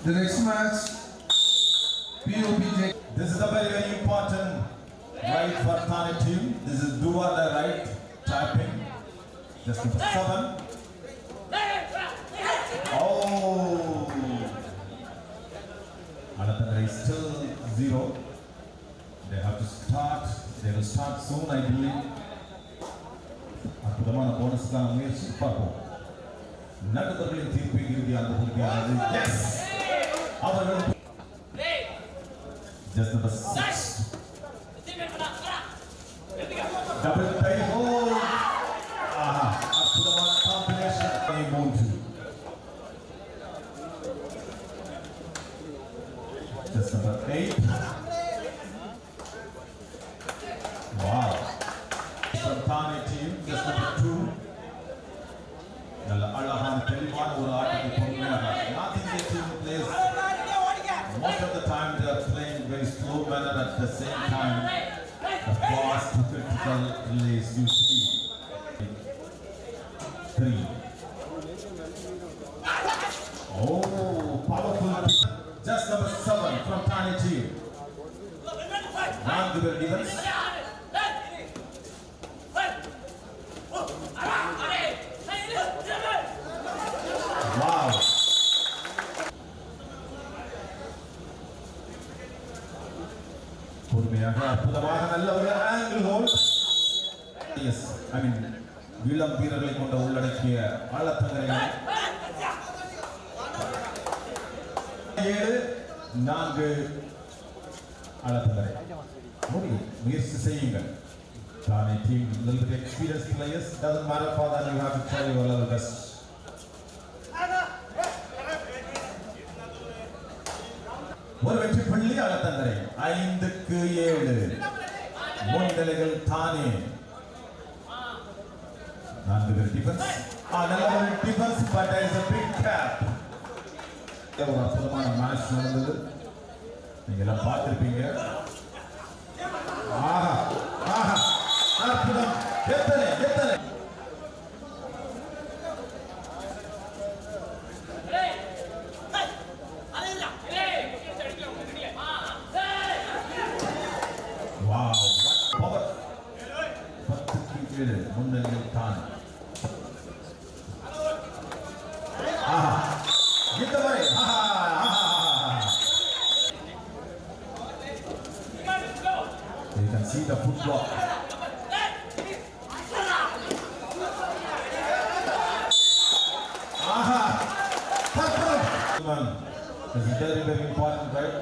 The next match, POPJ. This is a very important right for Thane team. This is do or the right tapping. Just number 7. Oh, Alatandra is still 0. They have to start. They will start soon, I believe. அற்புதமான போனஸ்க்கான முயற்சி பார்ப்போம். நடுவர்களின் தீர்ப்பை இறுதியாக உறுதியானது. Yes. அவர்கள் just number 6. Double tie hold. Aha. அற்புதமான combination. 3. Just number 8. Wow. From Thane team, just number 2. நல்ல அழகான தெளிவான ஒரு ஆட்டத்தை பொறுமையாக North Indian team plays most of the time they are playing very slow manner at the same time the fast critical release you see 3. Oh, powerful just number 7 from Thane team. One good defense. Wow. பொறுமையாக அற்புதமாக நல்ல ஒரு angle hold. S, ஐ மீன் இளம் வீரர்களை கொண்ட உள்ளடக்கிய ஆழத்தங்கரைகள் 7-4 ஆழத்தங்கரை. முயற்சி செய்யுங்கள். Thane team, little bit experienced players. Doesn't matter for that. You have to try your level best. ஒரு வெற்றி புள்ளி ஆழத்தங்கரை 5-7. முன்னிலைகள் தானே. 4 பேர் டிஃபென்ஸ். நல்ல ஒரு defence but is a big cap. ஒரு அற்புதமான மேட்ச் நடந்தது. நீங்க எல்லாம் பார்த்திருப்பீங்க. ஆஹா ஆஹா அற்புதம். எத்தனை wow power 10-7 முன்னிலையில் தானே. ஆஹா இந்த மாதிரி you can see the football. This is very important, right?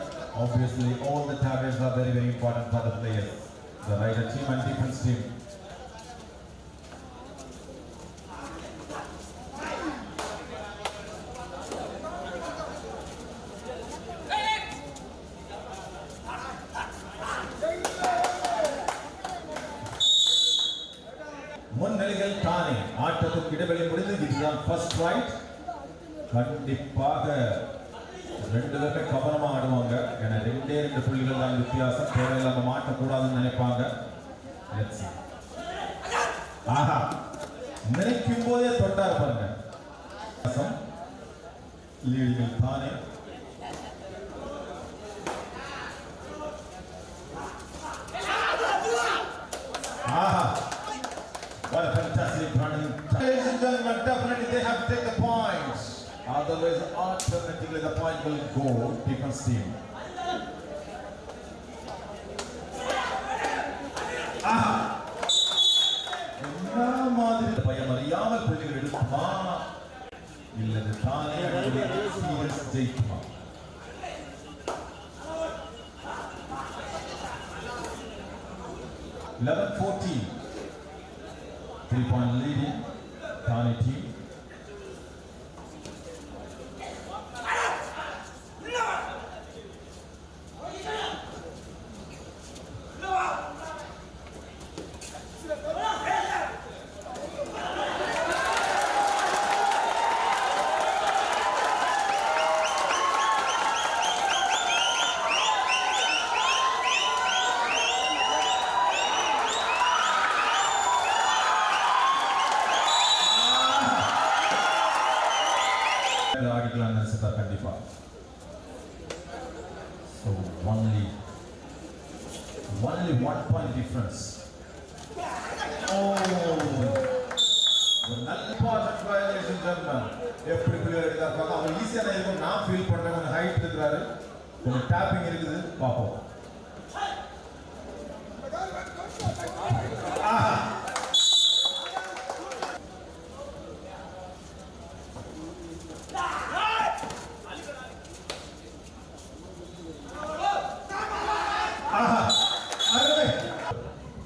Obviously, all the targets are very important for the players. The right team and defense team. முன்னிலைகள் தானே. ஆட்டத்துக்கு இடைவெளி முடிந்து இதுதான் ஃபர்ஸ்ட் ரைட். கண்டிப்பாக 2 பேருமே கவனமா ஆடுவாங்க. ஏன்னா 2 புள்ளிகள் தான் வித்தியாசம். தேவையில்லாம மாட்டக்கூடாதுன்னு நினைப்பாங்க. ஆஹா நினைக்கும் போதே தொட்டார் பாருங்க. லீடிங் தானே. ஆஹா what a fantastic running. Ladies and gentlemen, definitely they have to take the points. Otherwise, alternatively the point will go defense team. ஆஹா என்ன மாதிரி பயம் அறியாமல் புள்ளிகள் எடுக்குமா இல்லது தானே சீரியஸ் ஜெயிக்குமா? Eleven 14. 3-point leading Thane team. ஆடிக்கலாம் நினைச்சதா கண்டிப்பா So only 1 point difference. Oh, ஒரு நல்ல பாஸ் வயலேஷன் ஜெர்மன். எப்படி பிளேயர் இருக்காங்க அவங்க ஈஸியா தான் இருக்கும். நான் ஃபீல் பண்றேன் கொஞ்சம் ஹைட் இருக்காரு. கொஞ்சம் டாப்பிங் இருக்குது பாப்போம். ஆஹா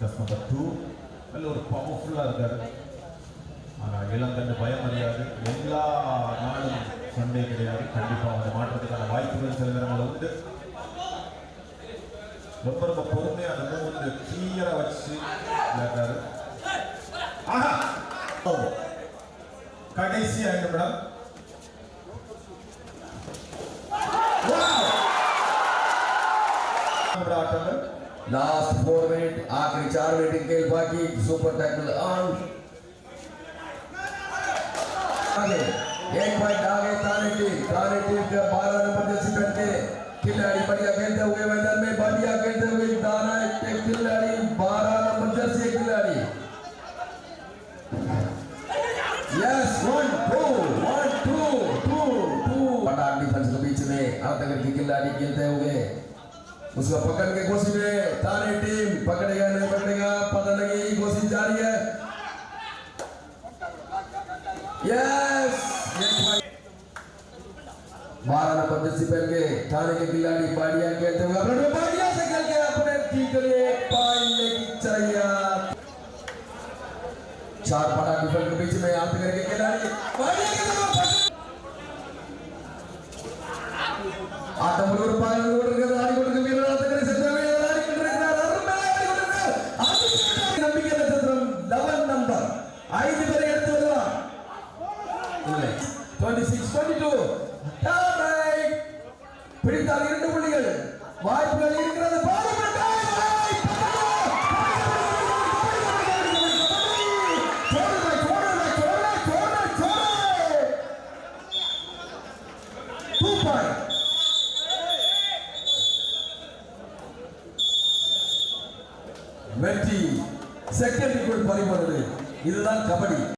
நம்பர் 2 நல்ல ஒரு பவர்ஃபுல்லா இருக்காரு. ஆனா இளங்கண்டு பயம் அறியாது. எல்லா நாளும் சண்டே கிடையாது. கண்டிப்பா அந்த மாற்றத்துக்கான வாய்ப்புகள் சில நேரங்கள் உண்டு. ரொம்ப பொறுமையா அந்த மூவ் கிளியரா வச்சு விளையாடுறாரு. ஆஹா கடைசி 5 நிமிடம். ஆட்டங்கள் लास्ट 4 मिनट आखिरी 4 मिनट खेल बाकी सुपर टैकल ऑन आगे 1 पॉइंट आगे ताने टीम के 12 नंबर जर्सी पहन के खिलाड़ी बढ़िया खेलते हुए मैदान में बढ़िया खेलते हुए दाना एक खिलाड़ी 12 नंबर जर्सी खिलाड़ी यस 1 2 बड़ा डिफेंस के बीच में आतंक के खिलाड़ी खेलते हुए उसको पकड़ के कोशिश में ताने टीम पकड़ेगा नहीं पकड़ेगा पता नहीं कोशिश जारी है यस 12 नंबर जर्सी पहन के थाने के खिलाड़ी बढ़िया खेलते हुए अपने बढ़िया से खेल के अपने टीम के लिए 1 पॉइंट लेके चाहिए 4 बड़ा डिफेंस के बीच में आते करके खिलाड़ी बढ़िया आटम ஒரு பாயிண்ட் ஓடுறது ஆடி கொடுக்க வீரர் ஆட்டக்கரை சென்றவே ஆடி கொண்டிருக்கிறார் அருமையாக ஆடி கொண்டிருக்கிறார் நம்பிக்கை நட்சத்திரம் 11 நம்பர் 5 பேரை எடுத்து வருவார் இல்லை 26-22 டைம் பிடித்தால் 2 புள்ளிகள் வாய்ப்புகள் இருக்கிறது வெற்றி செகண்டுக்குள் பறிபோனது இதுதான் கபடி